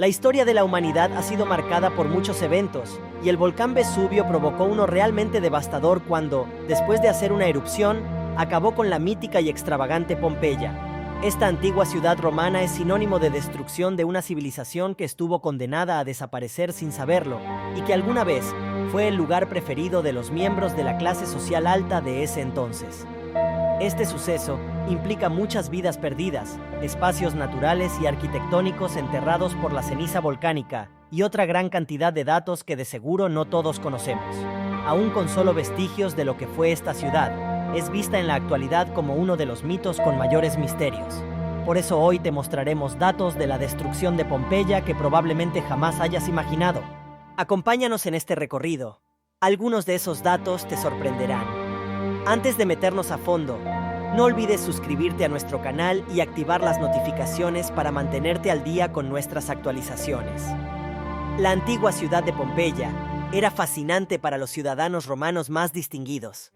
La historia de la humanidad ha sido marcada por muchos eventos, y el volcán Vesubio provocó uno realmente devastador cuando, después de hacer una erupción, acabó con la mítica y extravagante Pompeya. Esta antigua ciudad romana es sinónimo de destrucción de una civilización que estuvo condenada a desaparecer sin saberlo, y que alguna vez fue el lugar preferido de los miembros de la clase social alta de ese entonces. Este suceso implica muchas vidas perdidas, espacios naturales y arquitectónicos enterrados por la ceniza volcánica, y otra gran cantidad de datos que de seguro no todos conocemos. Aún con solo vestigios de lo que fue esta ciudad, es vista en la actualidad como uno de los mitos con mayores misterios. Por eso hoy te mostraremos datos de la destrucción de Pompeya que probablemente jamás hayas imaginado. Acompáñanos en este recorrido. Algunos de esos datos te sorprenderán. Antes de meternos a fondo, no olvides suscribirte a nuestro canal y activar las notificaciones para mantenerte al día con nuestras actualizaciones. La antigua ciudad de Pompeya era fascinante para los ciudadanos romanos más distinguidos.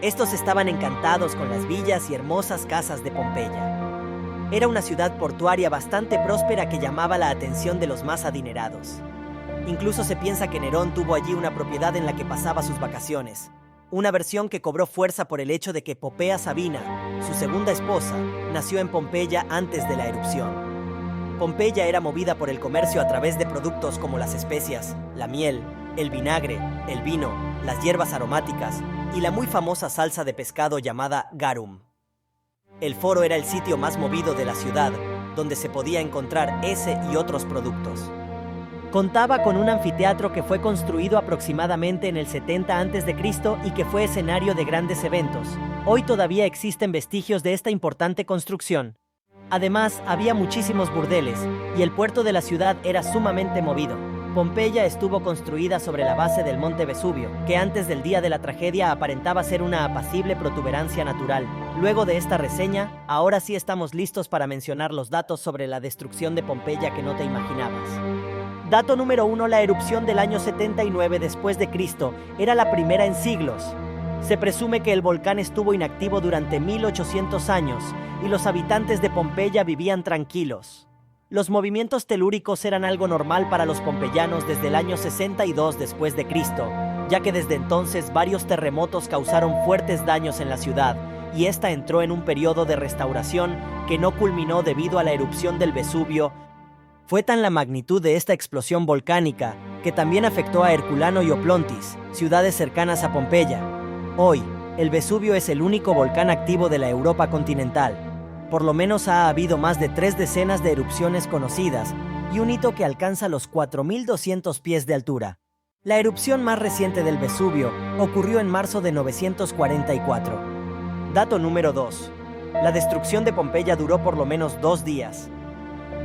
Estos estaban encantados con las villas y hermosas casas de Pompeya. Era una ciudad portuaria bastante próspera que llamaba la atención de los más adinerados. Incluso se piensa que Nerón tuvo allí una propiedad en la que pasaba sus vacaciones. Una versión que cobró fuerza por el hecho de que Popea Sabina, su segunda esposa, nació en Pompeya antes de la erupción. Pompeya era movida por el comercio a través de productos como las especias, la miel, el vinagre, el vino, las hierbas aromáticas y la muy famosa salsa de pescado llamada garum. El foro era el sitio más movido de la ciudad, donde se podía encontrar ese y otros productos. Contaba con un anfiteatro que fue construido aproximadamente en el 70 a.C. y que fue escenario de grandes eventos. Hoy todavía existen vestigios de esta importante construcción. Además, había muchísimos burdeles, y el puerto de la ciudad era sumamente movido. Pompeya estuvo construida sobre la base del monte Vesubio, que antes del día de la tragedia aparentaba ser una apacible protuberancia natural. Luego de esta reseña, ahora sí estamos listos para mencionar los datos sobre la destrucción de Pompeya que no te imaginabas. Dato número 1. La erupción del año 79 después de Cristo era la primera en siglos. Se presume que el volcán estuvo inactivo durante 1800 años y los habitantes de Pompeya vivían tranquilos. Los movimientos telúricos eran algo normal para los pompeyanos desde el año 62 después de Cristo, ya que desde entonces varios terremotos causaron fuertes daños en la ciudad y esta entró en un periodo de restauración que no culminó debido a la erupción del Vesubio. Fue tan la magnitud de esta explosión volcánica que también afectó a Herculano y Oplontis, ciudades cercanas a Pompeya. Hoy, el Vesubio es el único volcán activo de la Europa continental. Por lo menos ha habido más de 3 decenas de erupciones conocidas y un hito que alcanza los 4.200 pies de altura. La erupción más reciente del Vesubio ocurrió en marzo de 944. Dato número 2. La destrucción de Pompeya duró por lo menos 2 días.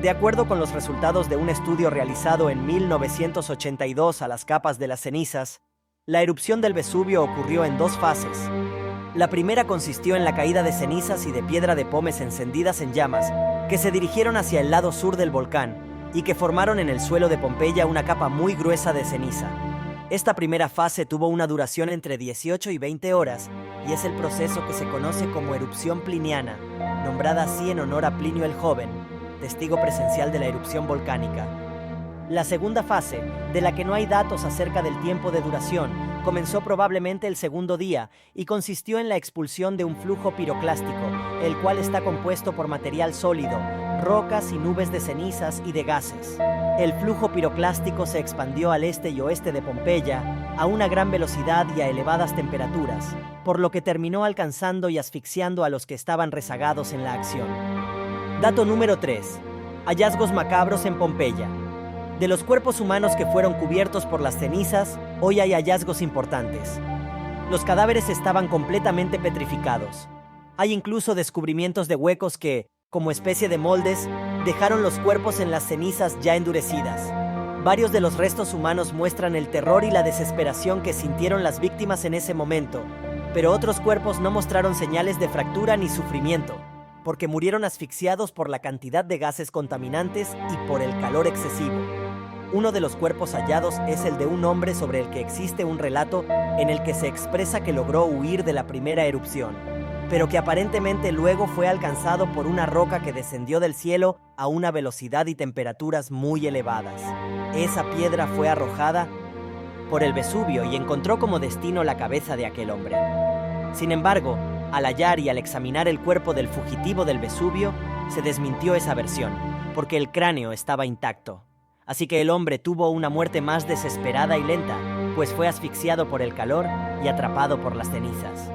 De acuerdo con los resultados de un estudio realizado en 1982 a las capas de las cenizas, la erupción del Vesubio ocurrió en 2 fases. La primera consistió en la caída de cenizas y de piedra de pómez encendidas en llamas, que se dirigieron hacia el lado sur del volcán y que formaron en el suelo de Pompeya una capa muy gruesa de ceniza. Esta primera fase tuvo una duración entre 18 y 20 horas y es el proceso que se conoce como erupción pliniana, nombrada así en honor a Plinio el Joven, testigo presencial de la erupción volcánica. La segunda fase, de la que no hay datos acerca del tiempo de duración, comenzó probablemente el segundo día y consistió en la expulsión de un flujo piroclástico, el cual está compuesto por material sólido, rocas y nubes de cenizas y de gases. El flujo piroclástico se expandió al este y oeste de Pompeya a una gran velocidad y a elevadas temperaturas, por lo que terminó alcanzando y asfixiando a los que estaban rezagados en la acción. Dato número 3. Hallazgos macabros en Pompeya. De los cuerpos humanos que fueron cubiertos por las cenizas, hoy hay hallazgos importantes. Los cadáveres estaban completamente petrificados. Hay incluso descubrimientos de huecos que, como especie de moldes, dejaron los cuerpos en las cenizas ya endurecidas. Varios de los restos humanos muestran el terror y la desesperación que sintieron las víctimas en ese momento, pero otros cuerpos no mostraron señales de fractura ni sufrimiento, porque murieron asfixiados por la cantidad de gases contaminantes y por el calor excesivo. Uno de los cuerpos hallados es el de un hombre sobre el que existe un relato en el que se expresa que logró huir de la primera erupción. pero que aparentemente luego fue alcanzado por una roca que descendió del cielo a una velocidad y temperaturas muy elevadas. Esa piedra fue arrojada por el Vesubio y encontró como destino la cabeza de aquel hombre. Sin embargo, al hallar y al examinar el cuerpo del fugitivo del Vesubio, se desmintió esa versión, porque el cráneo estaba intacto. Así que el hombre tuvo una muerte más desesperada y lenta, pues fue asfixiado por el calor y atrapado por las cenizas.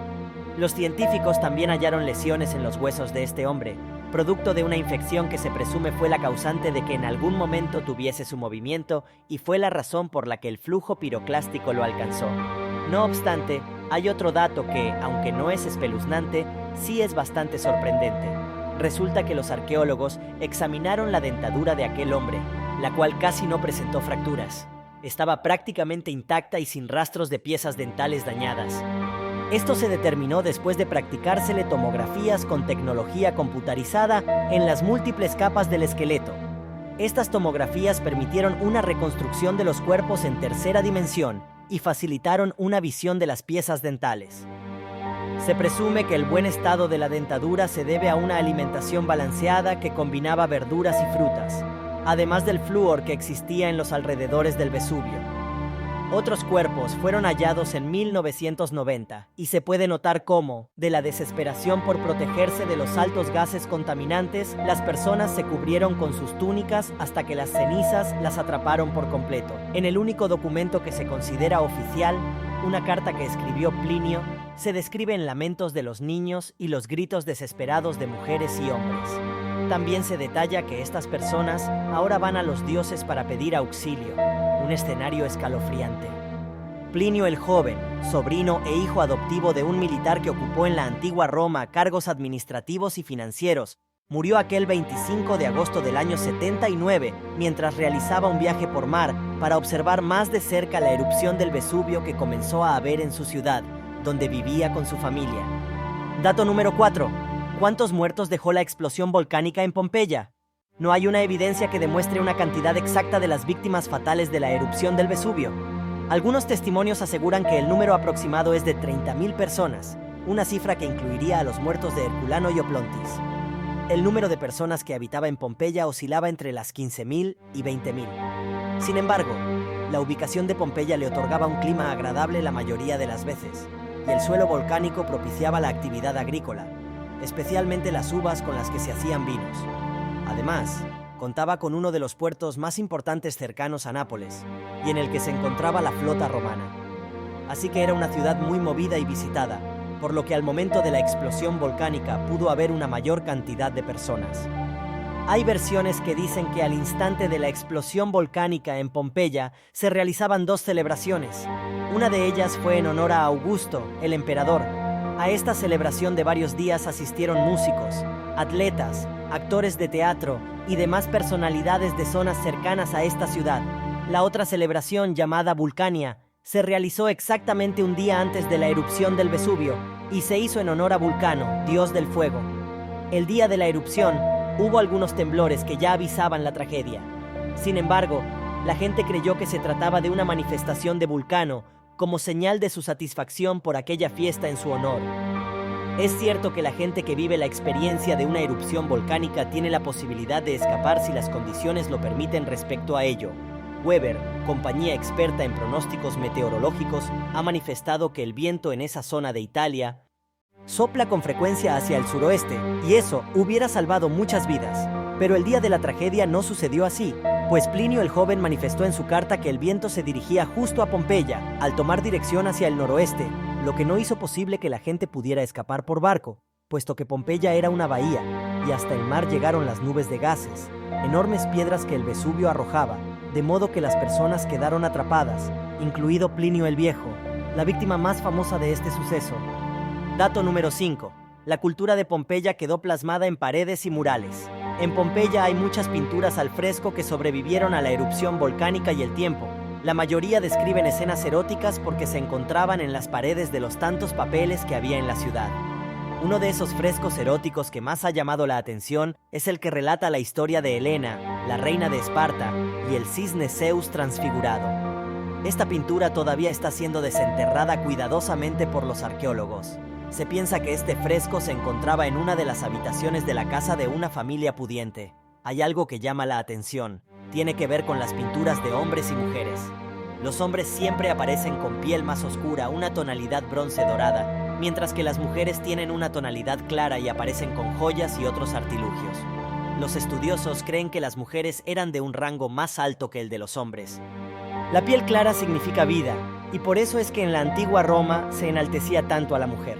Los científicos también hallaron lesiones en los huesos de este hombre, producto de una infección que se presume fue la causante de que en algún momento tuviese su movimiento y fue la razón por la que el flujo piroclástico lo alcanzó. No obstante, hay otro dato que, aunque no es espeluznante, sí es bastante sorprendente. Resulta que los arqueólogos examinaron la dentadura de aquel hombre, la cual casi no presentó fracturas. Estaba prácticamente intacta y sin rastros de piezas dentales dañadas. Esto se determinó después de practicársele tomografías con tecnología computarizada en las múltiples capas del esqueleto. Estas tomografías permitieron una reconstrucción de los cuerpos en tercera dimensión y facilitaron una visión de las piezas dentales. Se presume que el buen estado de la dentadura se debe a una alimentación balanceada que combinaba verduras y frutas, además del flúor que existía en los alrededores del Vesubio. Otros cuerpos fueron hallados en 1990 y se puede notar cómo, de la desesperación por protegerse de los altos gases contaminantes, las personas se cubrieron con sus túnicas hasta que las cenizas las atraparon por completo. En el único documento que se considera oficial, una carta que escribió Plinio, se describen lamentos de los niños y los gritos desesperados de mujeres y hombres. También se detalla que estas personas ahora van a los dioses para pedir auxilio, un escenario escalofriante. Plinio el Joven, sobrino e hijo adoptivo de un militar que ocupó en la antigua Roma cargos administrativos y financieros, murió aquel 25 de agosto del año 79 mientras realizaba un viaje por mar para observar más de cerca la erupción del Vesubio que comenzó a haber en su ciudad, donde vivía con su familia. Dato número 4. ¿Cuántos muertos dejó la explosión volcánica en Pompeya? No hay una evidencia que demuestre una cantidad exacta de las víctimas fatales de la erupción del Vesubio. Algunos testimonios aseguran que el número aproximado es de 30.000 personas, una cifra que incluiría a los muertos de Herculano y Oplontis. El número de personas que habitaba en Pompeya oscilaba entre las 15.000 y 20.000. Sin embargo, la ubicación de Pompeya le otorgaba un clima agradable la mayoría de las veces, y el suelo volcánico propiciaba la actividad agrícola, especialmente las uvas con las que se hacían vinos. Además, contaba con uno de los puertos más importantes cercanos a Nápoles, y en el que se encontraba la flota romana. Así que era una ciudad muy movida y visitada, por lo que al momento de la explosión volcánica pudo haber una mayor cantidad de personas. Hay versiones que dicen que al instante de la explosión volcánica en Pompeya se realizaban dos celebraciones. Una de ellas fue en honor a Augusto, el emperador. A esta celebración de varios días asistieron músicos, atletas, actores de teatro y demás personalidades de zonas cercanas a esta ciudad. La otra celebración, llamada Vulcania, se realizó exactamente un día antes de la erupción del Vesubio y se hizo en honor a Vulcano, dios del fuego. El día de la erupción, hubo algunos temblores que ya avisaban la tragedia. Sin embargo, la gente creyó que se trataba de una manifestación de Vulcano como señal de su satisfacción por aquella fiesta en su honor. Es cierto que la gente que vive la experiencia de una erupción volcánica tiene la posibilidad de escapar si las condiciones lo permiten respecto a ello. Weber, compañía experta en pronósticos meteorológicos, ha manifestado que el viento en esa zona de Italia sopla con frecuencia hacia el suroeste, y eso hubiera salvado muchas vidas. Pero el día de la tragedia no sucedió así, pues Plinio el Joven manifestó en su carta que el viento se dirigía justo a Pompeya, al tomar dirección hacia el noroeste, lo que no hizo posible que la gente pudiera escapar por barco, puesto que Pompeya era una bahía, y hasta el mar llegaron las nubes de gases, enormes piedras que el Vesubio arrojaba, de modo que las personas quedaron atrapadas, incluido Plinio el Viejo, la víctima más famosa de este suceso. Dato número 5. La cultura de Pompeya quedó plasmada en paredes y murales. En Pompeya hay muchas pinturas al fresco que sobrevivieron a la erupción volcánica y el tiempo. La mayoría describen escenas eróticas porque se encontraban en las paredes de los tantos papeles que había en la ciudad. Uno de esos frescos eróticos que más ha llamado la atención es el que relata la historia de Helena, la reina de Esparta, y el cisne Zeus transfigurado. Esta pintura todavía está siendo desenterrada cuidadosamente por los arqueólogos. Se piensa que este fresco se encontraba en una de las habitaciones de la casa de una familia pudiente. Hay algo que llama la atención. Tiene que ver con las pinturas de hombres y mujeres. Los hombres siempre aparecen con piel más oscura, una tonalidad bronce dorada, mientras que las mujeres tienen una tonalidad clara y aparecen con joyas y otros artilugios. Los estudiosos creen que las mujeres eran de un rango más alto que el de los hombres. La piel clara significa vida, y por eso es que en la antigua Roma se enaltecía tanto a la mujer.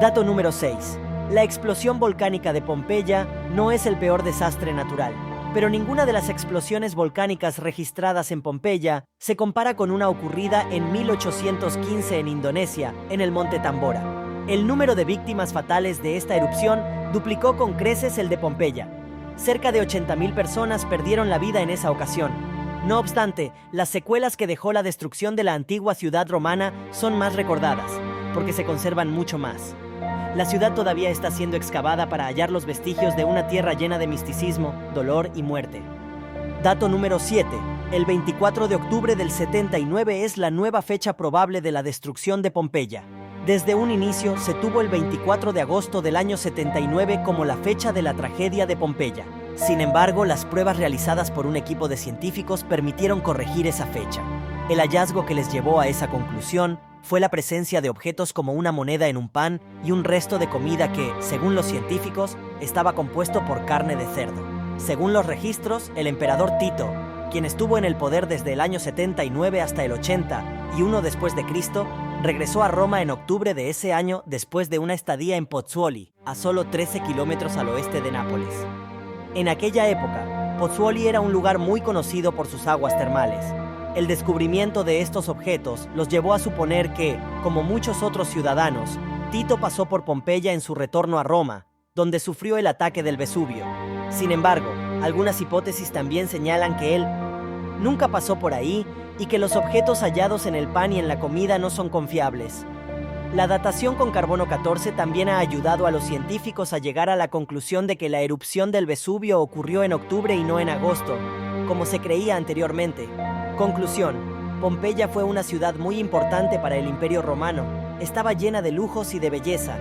Dato número 6. La explosión volcánica de Pompeya no es el peor desastre natural, pero ninguna de las explosiones volcánicas registradas en Pompeya se compara con una ocurrida en 1815 en Indonesia, en el monte Tambora. El número de víctimas fatales de esta erupción duplicó con creces el de Pompeya. Cerca de 80,000 personas perdieron la vida en esa ocasión. No obstante, las secuelas que dejó la destrucción de la antigua ciudad romana son más recordadas, porque se conservan mucho más. La ciudad todavía está siendo excavada para hallar los vestigios de una tierra llena de misticismo, dolor y muerte. Dato número 7. El 24 de octubre del 79 es la nueva fecha probable de la destrucción de Pompeya. Desde un inicio se tuvo el 24 de agosto del año 79 como la fecha de la tragedia de Pompeya. Sin embargo, las pruebas realizadas por un equipo de científicos permitieron corregir esa fecha. El hallazgo que les llevó a esa conclusión fue la presencia de objetos como una moneda en un pan y un resto de comida que, según los científicos, estaba compuesto por carne de cerdo. Según los registros, el emperador Tito, quien estuvo en el poder desde el año 79 hasta el 80 y uno después de Cristo, regresó a Roma en octubre de ese año después de una estadía en Pozzuoli, a solo 13 kilómetros al oeste de Nápoles. En aquella época, Pozzuoli era un lugar muy conocido por sus aguas termales. El descubrimiento de estos objetos los llevó a suponer que, como muchos otros ciudadanos, Tito pasó por Pompeya en su retorno a Roma, donde sufrió el ataque del Vesubio. Sin embargo, algunas hipótesis también señalan que él nunca pasó por ahí y que los objetos hallados en el pan y en la comida no son confiables. La datación con carbono 14 también ha ayudado a los científicos a llegar a la conclusión de que la erupción del Vesubio ocurrió en octubre y no en agosto, como se creía anteriormente. Conclusión: Pompeya fue una ciudad muy importante para el Imperio Romano. Estaba llena de lujos y de belleza.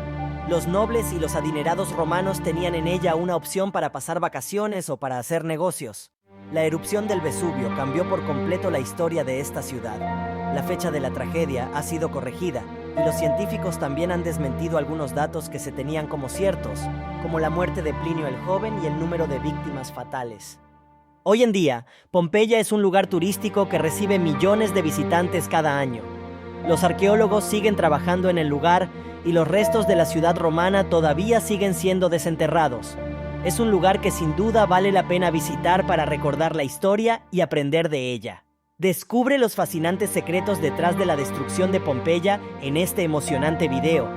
Los nobles y los adinerados romanos tenían en ella una opción para pasar vacaciones o para hacer negocios. La erupción del Vesubio cambió por completo la historia de esta ciudad. La fecha de la tragedia ha sido corregida, y los científicos también han desmentido algunos datos que se tenían como ciertos, como la muerte de Plinio el Joven y el número de víctimas fatales. Hoy en día, Pompeya es un lugar turístico que recibe millones de visitantes cada año. Los arqueólogos siguen trabajando en el lugar y los restos de la ciudad romana todavía siguen siendo desenterrados. Es un lugar que sin duda vale la pena visitar para recordar la historia y aprender de ella. Descubre los fascinantes secretos detrás de la destrucción de Pompeya en este emocionante video.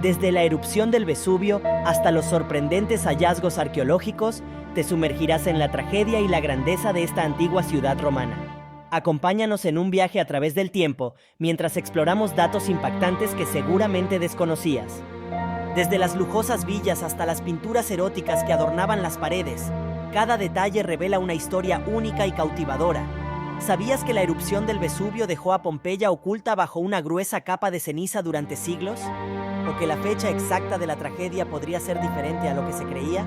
Desde la erupción del Vesubio hasta los sorprendentes hallazgos arqueológicos, te sumergirás en la tragedia y la grandeza de esta antigua ciudad romana. Acompáñanos en un viaje a través del tiempo mientras exploramos datos impactantes que seguramente desconocías. Desde las lujosas villas hasta las pinturas eróticas que adornaban las paredes, cada detalle revela una historia única y cautivadora. ¿Sabías que la erupción del Vesubio dejó a Pompeya oculta bajo una gruesa capa de ceniza durante siglos? ¿O que la fecha exacta de la tragedia podría ser diferente a lo que se creía?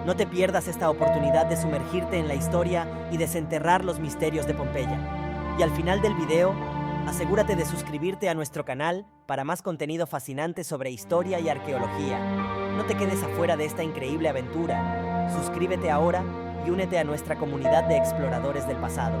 No te pierdas esta oportunidad de sumergirte en la historia y desenterrar los misterios de Pompeya. Y al final del video, asegúrate de suscribirte a nuestro canal para más contenido fascinante sobre historia y arqueología. No te quedes afuera de esta increíble aventura. Suscríbete ahora y únete a nuestra comunidad de exploradores del pasado.